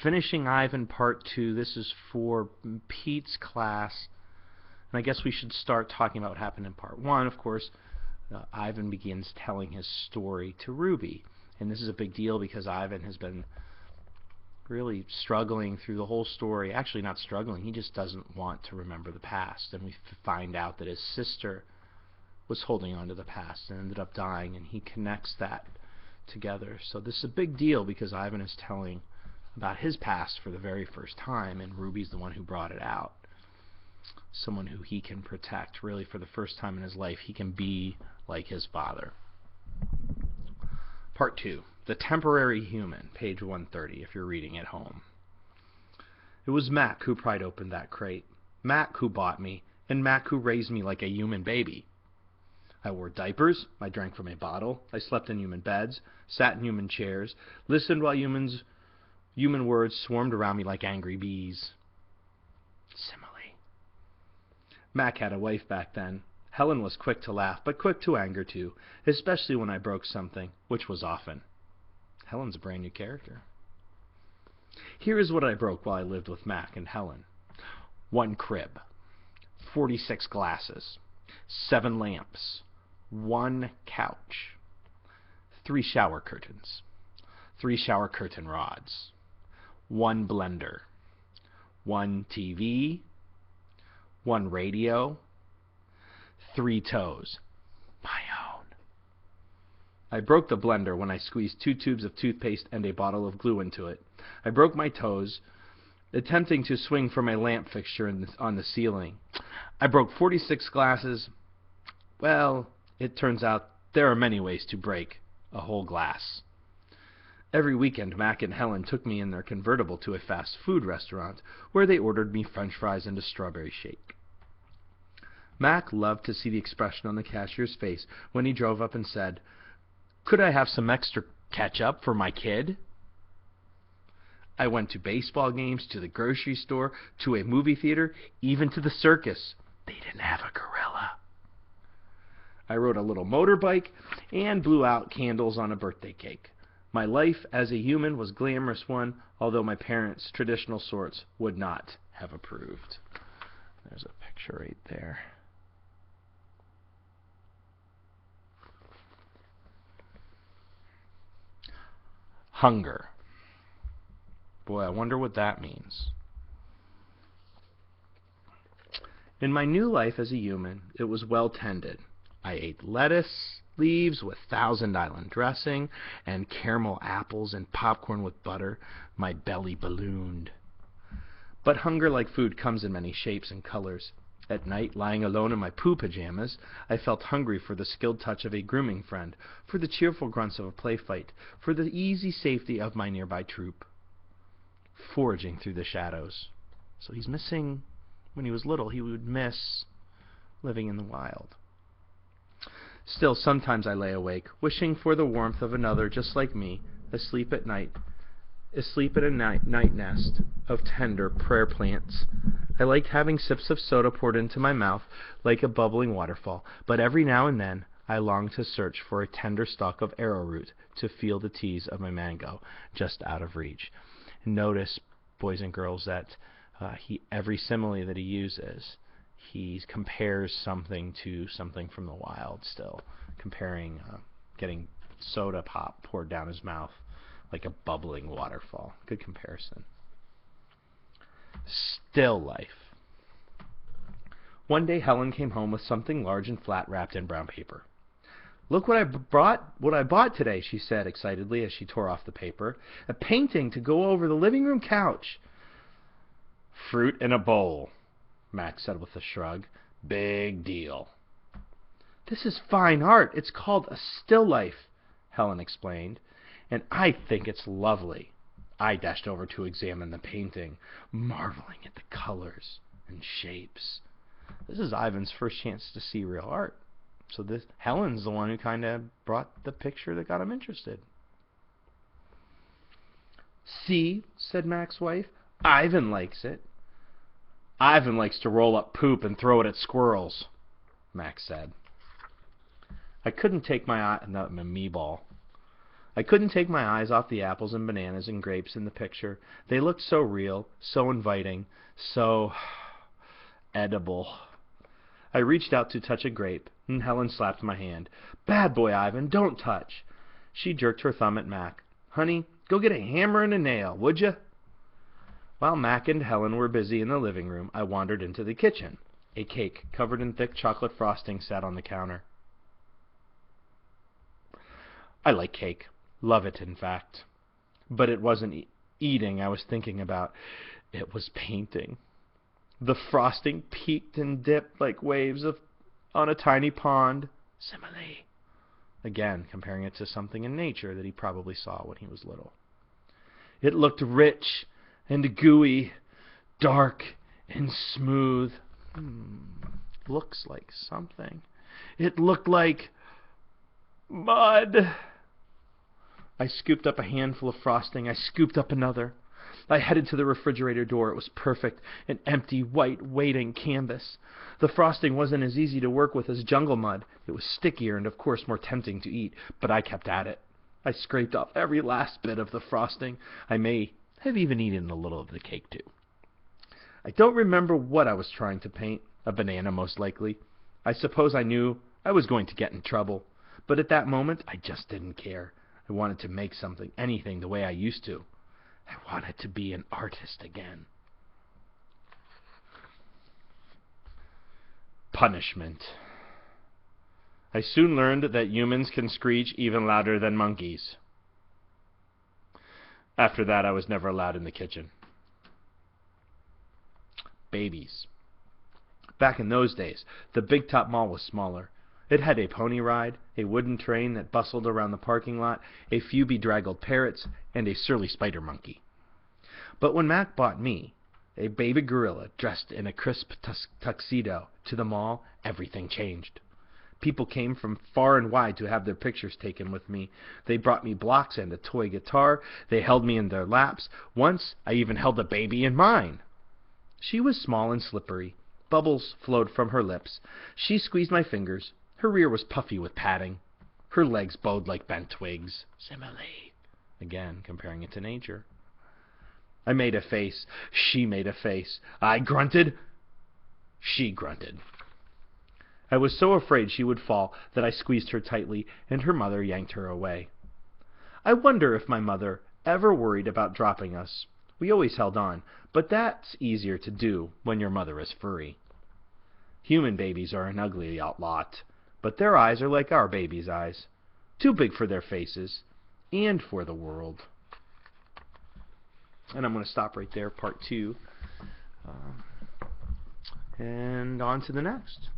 finishing Ivan Part 2. This is for Pete's class. And I guess we should start talking about what happened in Part 1. Of course, Ivan begins telling his story to Ruby. And this is a big deal because Ivan has been really struggling through the whole story. Actually, not struggling. He just doesn't want to remember the past. And we find out that his sister was holding on to the past and ended up dying, and he connects that together. So this is a big deal because Ivan is telling about his past for the very first time, and Ruby's the one who brought it out. Someone who he can protect. Really, for the first time in his life, he can be like his father. Part 2. The Temporary Human, page 130, if you're reading at home. It was Mac who pried open that crate. Mac who bought me, and Mac who raised me like a human baby. I wore diapers, I drank from a bottle, I slept in human beds, sat in human chairs, listened while human words swarmed around me like angry bees. Simile. Mac had a wife back then. Helen was quick to laugh, but quick to anger too, especially when I broke something, which was often. Helen's a brand new character. Here is what I broke while I lived with Mac and Helen. 1 crib, 46 glasses, 7 lamps, 1 couch, 3 shower curtains, 3 shower curtain rods, 1 blender, 1 TV, 1 radio, 3 toes, my own. I broke the blender when I squeezed 2 tubes of toothpaste and a bottle of glue into it. I broke my toes attempting to swing from a lamp fixture on the ceiling. I broke 46 glasses. Well, it turns out there are many ways to break a whole glass. Every weekend, Mac and Helen took me in their convertible to a fast food restaurant where they ordered me French fries and a strawberry shake. Mac loved to see the expression on the cashier's face when he drove up and said, "Could I have some extra ketchup for my kid?" I went to baseball games, to the grocery store, to a movie theater, even to the circus. They didn't have a gorilla. I rode a little motorbike and blew out candles on a birthday cake. My life as a human was a glamorous one, although my parents, traditional sorts, would not have approved. There's a picture right there. Hunger. Boy, I wonder what that means. In my new life as a human, it was well tended. I ate lettuce leaves with Thousand Island dressing and caramel apples and popcorn with butter. My belly ballooned. But hunger, like food, comes in many shapes and colors. At night, lying alone in my poo pajamas, I felt hungry for the skilled touch of a grooming friend, for the cheerful grunts of a play fight, for the easy safety of my nearby troop. Foraging through the shadows. So he's missing, when he was little, he would miss living in the wild. Still, sometimes I lay awake, wishing for the warmth of another just like me, asleep at night, asleep at a night nest of tender prayer plants. I liked having sips of soda poured into my mouth like a bubbling waterfall, but every now and then I longed to search for a tender stalk of arrowroot to feel the tease of my mango just out of reach. Notice, boys and girls, that every simile that he uses, he compares something to something from the wild still, comparing getting soda pop poured down his mouth like a bubbling waterfall. Good comparison. Still life. One day Helen came home with something large and flat wrapped in brown paper. "Look what I bought today," she said excitedly as she tore off the paper. "A painting to go over the living room couch." "Fruit in a bowl," Max said with a shrug. "Big deal." "This is fine art. It's called a still life," Helen explained, "and I think it's lovely." I dashed over to examine the painting, marveling at the colors and shapes. This is Ivan's first chance to see real art. So Helen's the one who kind of brought the picture that got him interested. "See," said Mac's wife, "Ivan likes it." "Ivan likes to roll up poop and throw it at squirrels," Mac said. I couldn't take my eye on the me ball. I couldn't take my eyes off the apples and bananas and grapes in the picture. They looked so real, so inviting, so edible. I reached out to touch a grape, and Helen slapped my hand. "Bad boy, Ivan, don't touch." She jerked her thumb at Mac. "Honey, go get a hammer and a nail, would you?" While Mac and Helen were busy in the living room, I wandered into the kitchen. A cake covered in thick chocolate frosting sat on the counter. I like cake. Love it, in fact. But it wasn't eating I was thinking about. It was painting. The frosting peaked and dipped like waves on a tiny pond. Simile. Again, comparing it to something in nature that he probably saw when he was little. It looked rich and gooey, dark and smooth. Looks like something. It looked like mud. I scooped up a handful of frosting. I scooped up another. I headed to the refrigerator door. It was perfect, an empty, white, waiting canvas. The frosting wasn't as easy to work with as jungle mud. It was stickier and, of course, more tempting to eat, but I kept at it. I scraped off every last bit of the frosting. I may have even eaten a little of the cake, too. I don't remember what I was trying to paint. A banana, most likely. I suppose I knew I was going to get in trouble, but at that moment, I just didn't care. I wanted to make something, anything, the way I used to. I wanted to be an artist again. Punishment. I soon learned that humans can screech even louder than monkeys. After that, I was never allowed in the kitchen. Babies. Back in those days, the Big Top Mall was smaller. It had a pony ride, a wooden train that bustled around the parking lot, a few bedraggled parrots, and a surly spider monkey. But when Mac bought me, a baby gorilla dressed in a crisp tuxedo, to the mall, everything changed. People came from far and wide to have their pictures taken with me. They brought me blocks and a toy guitar. They held me in their laps. Once, I even held a baby in mine. She was small and slippery. Bubbles flowed from her lips. She squeezed my fingers. Her rear was puffy with padding. Her legs bowed like bent twigs. Simile. Again, comparing it to nature. I made a face. She made a face. I grunted. She grunted. I was so afraid she would fall that I squeezed her tightly, and her mother yanked her away. I wonder if my mother ever worried about dropping us. We always held on, but that's easier to do when your mother is furry. Human babies are an ugly lot, but their eyes are like our babies' eyes, too big for their faces and for the world. And I'm going to stop right there, part 2, and on to the next.